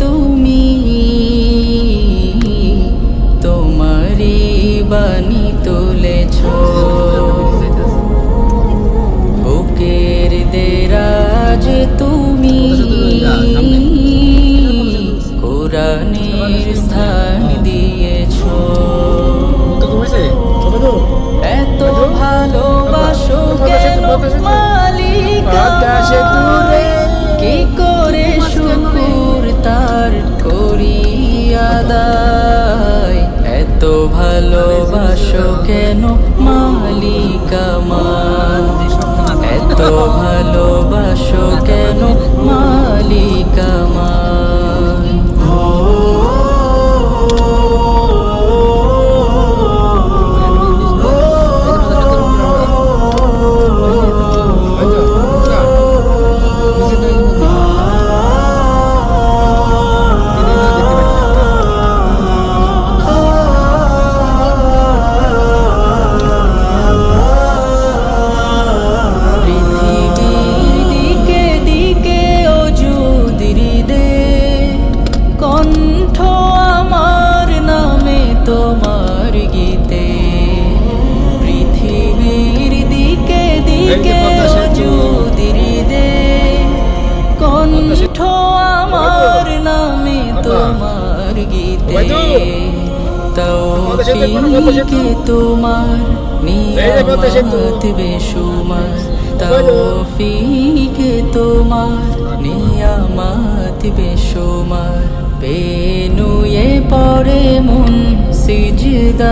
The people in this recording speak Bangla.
তুমি তোমারি বাণী তুলেছ, বুকের দেরাজ তুমি কোরআনের স্থান দিয়েছ। এত ভালোবাসো কেন মালিকা, কি করে শুকর তার করি আদায়। এত ভালোবাসো কেন মালিকা, এত ভালোবাসো কেন মালিকা। তোমার গীতে পৃথিবীর দিকে দিকে যুদির দে, কণ্ঠ আমার নামে তোমার গীতে। তৌফিকে তোমার নিয়ামত বেশুমার, তৌফিকে তোমার নিয়ামত বেশুমার। পেনুয়ে পড়ে মন সিজদায়,